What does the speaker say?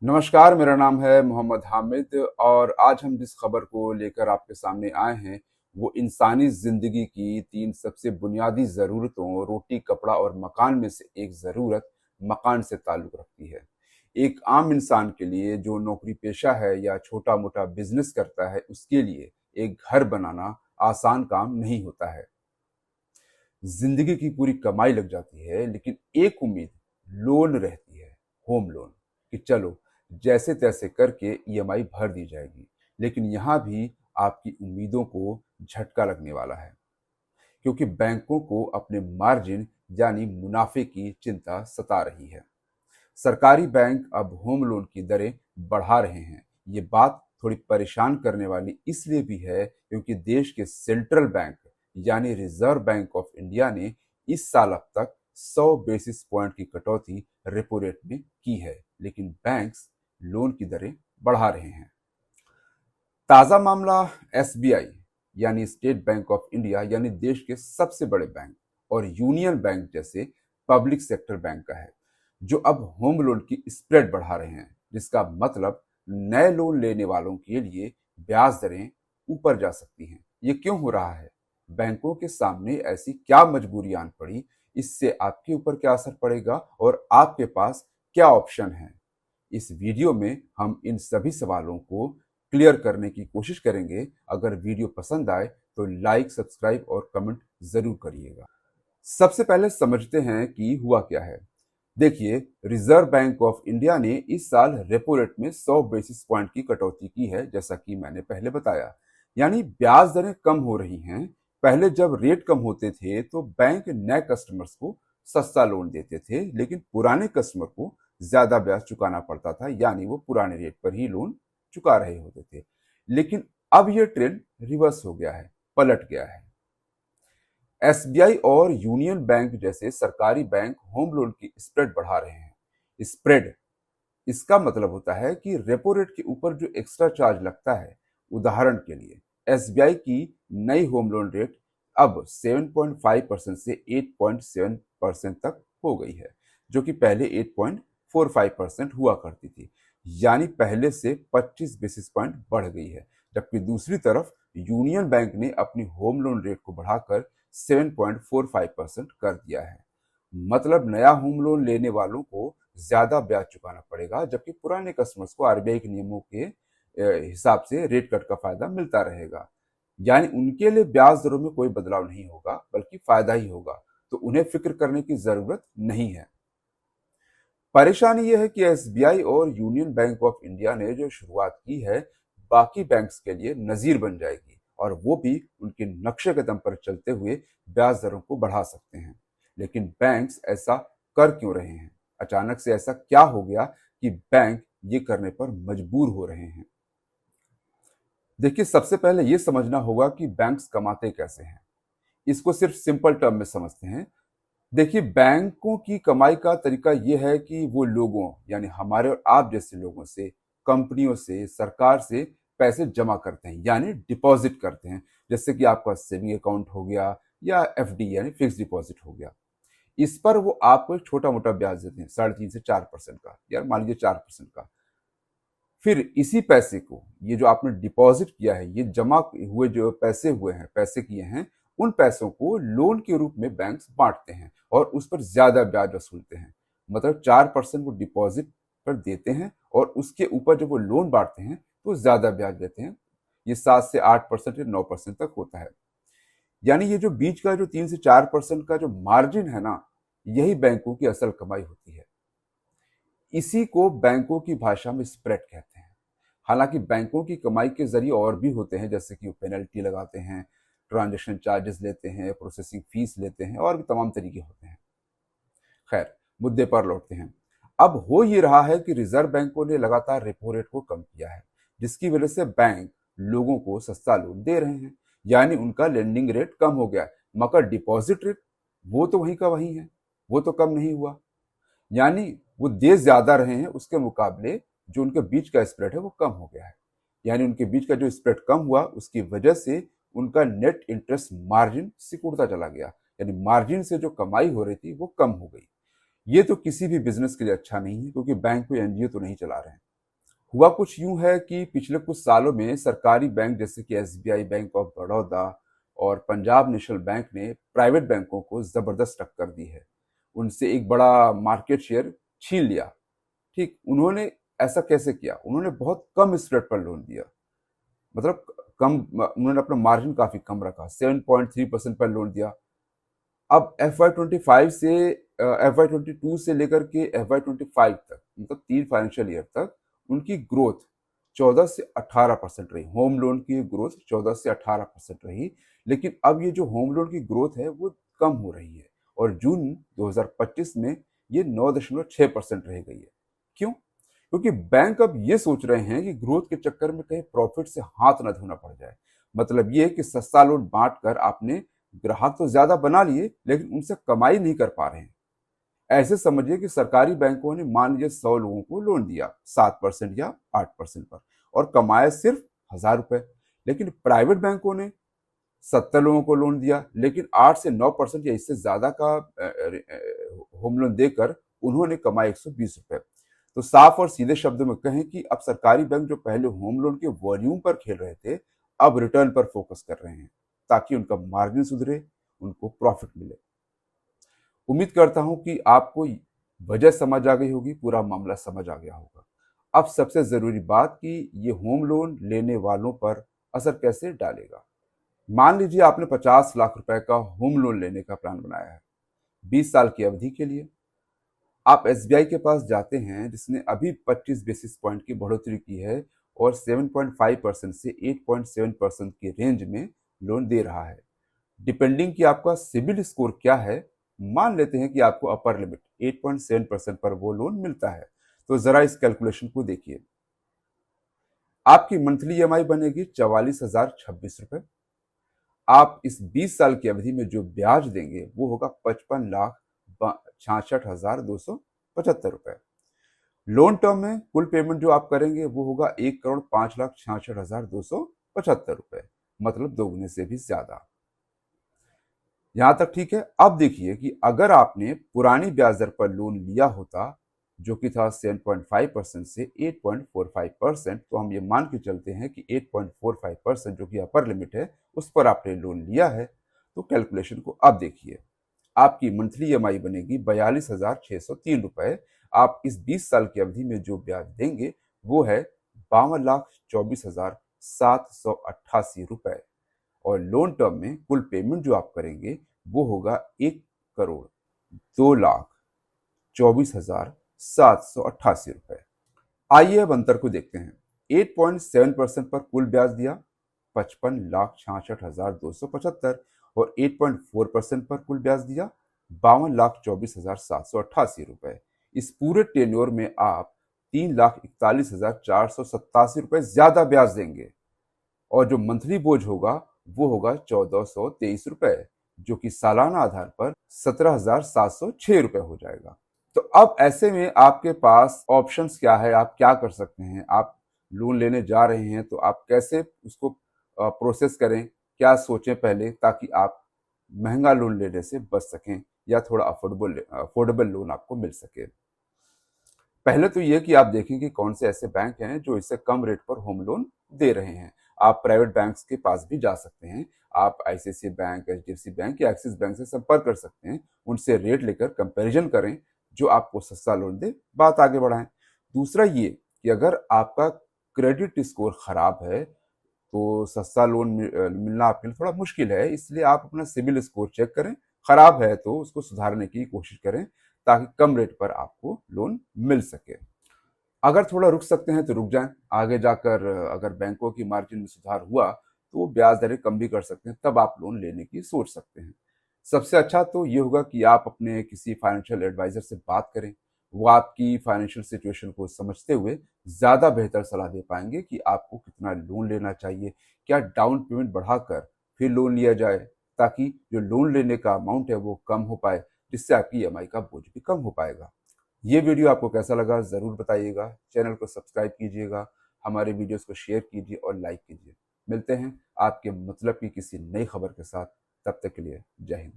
नमस्कार, मेरा नाम है मोहम्मद हामिद और आज हम जिस खबर को लेकर आपके सामने आए हैं वो इंसानी जिंदगी की तीन सबसे बुनियादी ज़रूरतों रोटी, कपड़ा और मकान में से एक ज़रूरत मकान से ताल्लुक़ रखती है। एक आम इंसान के लिए जो नौकरी पेशा है या छोटा मोटा बिजनेस करता है उसके लिए एक घर बनाना आसान काम नहीं होता है। जिंदगी की पूरी कमाई लग जाती है लेकिन एक उम्मीद लोन रहती है, होम लोन, कि चलो जैसे तैसे करके ईएमआई भर दी जाएगी। लेकिन यहाँ भी आपकी उम्मीदों को झटका लगने वाला है क्योंकि बैंकों को अपने मार्जिन यानी मुनाफे की चिंता सता रही है। सरकारी बैंक अब होम लोन की दरें बढ़ा रहे हैं। ये बात थोड़ी परेशान करने वाली इसलिए भी है क्योंकि देश के सेंट्रल बैंक यानी रिजर्व बैंक ऑफ इंडिया ने इस साल अब तक 100 बेसिस पॉइंट की कटौती रेपो रेट में की है, लेकिन बैंक्स लोन की दरें बढ़ा रहे हैं। ताजा मामला एसबीआई यानी स्टेट बैंक ऑफ इंडिया यानी देश के सबसे बड़े बैंक और यूनियन बैंक जैसे पब्लिक सेक्टर बैंक का है, जो अब होम लोन की स्प्रेड बढ़ा रहे हैं, जिसका मतलब नए लोन लेने वालों के लिए ब्याज दरें ऊपर जा सकती हैं। ये क्यों हो रहा है? बैंकों के सामने ऐसी क्या मजबूरी आन पड़ी? इससे आपके ऊपर क्या असर पड़ेगा और आपके पास क्या ऑप्शन है? इस वीडियो में हम इन सभी सवालों को क्लियर करने की कोशिश करेंगे। अगर वीडियो पसंद आए तो लाइक, सब्सक्राइब और कमेंट जरूर करिएगा। सबसे पहले समझते हैं कि हुआ क्या है। देखिए, रिजर्व बैंक ऑफ इंडिया ने इस साल रेपो रेट में 100 बेसिस पॉइंट की कटौती की है, जैसा कि मैंने पहले बताया। यानी ब्याज दरें कम हो रही हैं। पहले जब रेट कम होते थे तो बैंक नए कस्टमर्स को सस्ता लोन देते थे, लेकिन पुराने कस्टमर को ज्यादा ब्याज चुकाना पड़ता था, यानी वो पुराने रेट पर ही लोन चुका रहे होते थे। लेकिन अब ये ट्रेंड रिवर्स हो गया है, पलट गया है। एसबीआई और यूनियन बैंक जैसे सरकारी बैंक होम लोन की स्प्रेड बढ़ा रहे हैं। स्प्रेड, इसका मतलब होता है कि रेपो रेट के ऊपर जो एक्स्ट्रा चार्ज लगता है। उदाहरण के लिए एसबीआई की नई होम लोन रेट अब 7.5% से 8.7% तक हो गई है, जो कि पहले 8.45% हुआ करती थी। यानी पहले से 25 बेसिस पॉइंट बढ़ गई है। जबकि दूसरी तरफ यूनियन बैंक ने अपनी होम लोन रेट को बढ़ाकर 7.45% कर दिया है। मतलब नया होम लोन लेने वालों को ज्यादा ब्याज चुकाना पड़ेगा, जबकि पुराने कस्टमर्स को आरबीआई के नियमों के हिसाब से रेट कट का फायदा मिलता रहेगा। यानी उनके लिए ब्याज दरों में कोई बदलाव नहीं होगा, बल्कि फायदा ही होगा। तो उन्हें फिक्र करने की जरूरत नहीं है। परेशानी यह है कि एसबीआई और यूनियन बैंक ऑफ इंडिया ने जो शुरुआत की है, बाकी बैंक्स के लिए नजीर बन जाएगी और वो भी उनके नक्शे कदम पर चलते हुए ब्याज दरों को बढ़ा सकते हैं। लेकिन बैंक्स ऐसा कर क्यों रहे हैं? अचानक से ऐसा क्या हो गया कि बैंक ये करने पर मजबूर हो रहे हैं? देखिए, सबसे पहले ये समझना होगा कि बैंक्स कमाते कैसे हैं। इसको सिर्फ सिंपल टर्म में समझते हैं। देखिए, बैंकों की कमाई का तरीका यह है कि वो लोगों यानी हमारे और आप जैसे लोगों से, कंपनियों से, सरकार से पैसे जमा करते हैं यानी डिपॉजिट करते हैं। जैसे कि आपका सेविंग अकाउंट हो गया या एफडी यानी फिक्स डिपॉजिट हो गया। इस पर वो आपको एक छोटा मोटा ब्याज देते हैं, 3.5 से 4% का, या मान लीजिए 4% का। फिर इसी पैसे को, ये जो आपने डिपॉजिट किया है, ये जमा हुए जो पैसे हुए हैं, पैसे किए हैं, उन पैसों को लोन के रूप में बैंक्स बांटते हैं और उस पर ज्यादा ब्याज वसूलते हैं। मतलब 4% वो डिपॉजिट पर देते हैं और उसके ऊपर जब वो लोन बांटते हैं तो ज्यादा ब्याज देते हैं। ये 7 से 8% या 9% तक होता है। यानी ये जो बीच का जो 3 से 4% का जो मार्जिन है ना, यही बैंकों की असल कमाई होती है। इसी को बैंकों की भाषा में स्प्रेड कहते हैं। हालांकि बैंकों की कमाई के जरिए और भी होते हैं, जैसे कि वो पेनल्टी लगाते हैं, ट्रांजेक्शन चार्जेस लेते हैं, प्रोसेसिंग फीस लेते हैं और भी तमाम तरीके होते हैं। खैर, मुद्दे पर लौटते हैं। अब हो ये रहा है कि रिजर्व बैंकों ने लगातार रेपो रेट को कम किया है, जिसकी वजह से बैंक लोगों को सस्ता लोन दे रहे हैं। यानी उनका लेंडिंग रेट कम हो गया है, मगर डिपॉजिट रेट वो तो वहीं का वहीं है, वो तो कम नहीं हुआ। यानी वो दे ज्यादा रहे हैं, उसके मुकाबले जो उनके बीच का स्प्रेड है वो कम हो गया है। यानी उनके बीच का जो स्प्रेड कम हुआ उसकी वजह से उनका नेट इंटरेस्ट मार्जिन सिकुड़ता चला गया। यानी मार्जिन से जो कमाई हो रही थी वो कम हो गई। ये तो किसी भी बिजनेस के लिए अच्छा नहीं है, क्योंकि बैंक कोई एनजीओ तो नहीं चला रहे हैं। हुआ कुछ यूं है कि पिछले कुछ सालों में सरकारी बैंक जैसे कि एसबीआई, बैंक ऑफ बड़ौदा और पंजाब नेशनल बैंक ने प्राइवेट बैंकों को जबरदस्त टक्कर दी है। उनसे एक बड़ा मार्केट शेयर छीन लिया। ठीक, उन्होंने ऐसा कैसे किया? उन्होंने बहुत कम स्प्रेड पर लोन दिया। मतलब कम, उन्होंने अपना मार्जिन काफी कम रखा, 7.3% पर लोन दिया। अब FY25 से FY22 से लेकर के FY25 तक, मतलब 3 फाइनेंशियल ईयर तक उनकी ग्रोथ 14 से 18% रही। होम लोन की ग्रोथ 14 से 18% रही। लेकिन अब ये जो होम लोन की ग्रोथ है वो कम हो रही है और जून 2025 में ये 9.6% रह गई है। क्यों? क्योंकि बैंक अब ये सोच रहे हैं कि ग्रोथ के चक्कर में कहीं प्रॉफिट से हाथ न धोना पड़ जाए। मतलब ये है कि सस्ता लोन बांट कर आपने ग्राहक तो ज्यादा बना लिए लेकिन उनसे कमाई नहीं कर पा रहे हैं। ऐसे समझिए कि सरकारी बैंकों ने मान लीजिए 100 लोगों को लोन दिया 7% या 8% पर और कमाया सिर्फ 1,000 रुपए। लेकिन प्राइवेट बैंकों ने 70 लोगों को लोन दिया लेकिन 8 से 9% या इससे ज्यादा का होम लोन देकर उन्होंने कमाए 120 रुपए। तो साफ और सीधे शब्दों में कहें कि अब सरकारी बैंक जो पहले होम लोन के वॉल्यूम पर खेल रहे थे, अब रिटर्न पर फोकस कर रहे हैं ताकि उनका मार्जिन सुधरे, उनको प्रॉफिट मिले। उम्मीद करता हूं कि आपको वजह समझ आ गई होगी, पूरा मामला समझ आ गया होगा। अब सबसे जरूरी बात कि ये होम लोन लेने वालों पर असर कैसे डालेगा। मान लीजिए आपने 50 लाख रुपए का होम लोन लेने का प्लान बनाया है 20 साल की अवधि के लिए। आप एसबीआई के पास जाते हैं जिसने अभी 25 बेसिस पॉइंट की बढ़ोतरी की है और 7.5% से 8.7% की रेंज में लोन दे रहा है। डिपेंडिंग कि आपका सिबिल स्कोर क्या है, मान लेते हैं कि आपको अपर लिमिट 8.7% पर वो लोन मिलता है। तो जरा इस कैलकुलेशन को देखिए। आपकी मंथली ईएमआई बनेगी 44,026 रुपए। आप इस 20 साल की अवधि में जो ब्याज देंगे वो होगा 55,66,275 रुपए। लोन टर्म में कुल पेमेंट जो आप करेंगे वो होगा 1,05,66,275 रुपए, मतलब दोगुने से भी ज्यादा। यहां तक ठीक है। अब देखिए कि अगर आपने पुरानी ब्याज दर पर लोन लिया होता जो कि था 7.5% से 8.45%, तो हम ये मान के चलते हैं कि 8.45% जो कि अपर लिमिट है उस पर आपने लोन लिया है। तो कैलकुलेशन को अब देखिए, आपकी मंथली ईएमआई बनेगी 42,603 रुपए। आप इस 20 साल की अवधि में जो ब्याज देंगे वो है 52,24,788 रुपए और लोन टर्म में कुल पेमेंट जो आप करेंगे वो होगा 1,02,24,788 रुपए। आइए अब अंतर को देखते हैं। 8.7% पर कुल ब्याज दिया 55,66,275 और 8.4% पर कुल ब्याज दिया 52,24,788 रुपए। इस पूरे टेन्योर में आप 3,41,487 रुपए ज्यादा ब्याज देंगे और जो मंथली बोझ होगा वो होगा 1,423 रुपए, जो कि सालाना आधार पर 17,706 रुपए हो जाएगा। तो अब ऐसे में आपके पास ऑप्शंस क्या है, आप क्या कर सकते हैं। आप लोन लेने जा रहे हैं तो आप कैसे उसको प्रोसेस करें, क्या सोचें पहले, ताकि आप महंगा लोन लेने से बच सकें या थोड़ा अफोर्डेबल लोन आपको मिल सके। पहले तो ये कि आप देखें कि कौन से ऐसे बैंक हैं जो इससे कम रेट पर होम लोन दे रहे हैं। आप प्राइवेट बैंक्स के पास भी जा सकते हैं। आप आईसीआईसीआई बैंक, एचडीएफसी बैंक या एक्सिस बैंक से संपर्क कर सकते हैं। उनसे रेट लेकर कंपैरिजन करें, जो आपको सस्ता लोन दे, बात आगे बढ़ाएं। दूसरा ये कि अगर आपका क्रेडिट स्कोर खराब है तो सस्ता लोन मिलना आपके लिए थोड़ा मुश्किल है। इसलिए आप अपना सिबिल स्कोर चेक करें, खराब है तो उसको सुधारने की कोशिश करें ताकि कम रेट पर आपको लोन मिल सके। अगर थोड़ा रुक सकते हैं तो रुक जाएं। आगे जाकर अगर बैंकों की मार्जिन में सुधार हुआ तो वो ब्याज दरें कम भी कर सकते हैं, तब आप लोन लेने की सोच सकते हैं। सबसे अच्छा तो ये होगा कि आप अपने किसी फाइनेंशियल एडवाइजर से बात करें। वो आपकी फाइनेंशियल सिचुएशन को समझते हुए ज्यादा बेहतर सलाह दे पाएंगे कि आपको कितना लोन लेना चाहिए, क्या डाउन पेमेंट बढ़ाकर फिर लोन लिया जाए ताकि जो लोन लेने का अमाउंट है वो कम हो पाए, जिससे आपकी ईएमआई का बोझ भी कम हो पाएगा। ये वीडियो आपको कैसा लगा ज़रूर बताइएगा। चैनल को सब्सक्राइब कीजिएगा, हमारे वीडियोस को शेयर कीजिए और लाइक कीजिए। मिलते हैं आपके मतलब की किसी नई खबर के साथ। तब तक के लिए जय हिंद।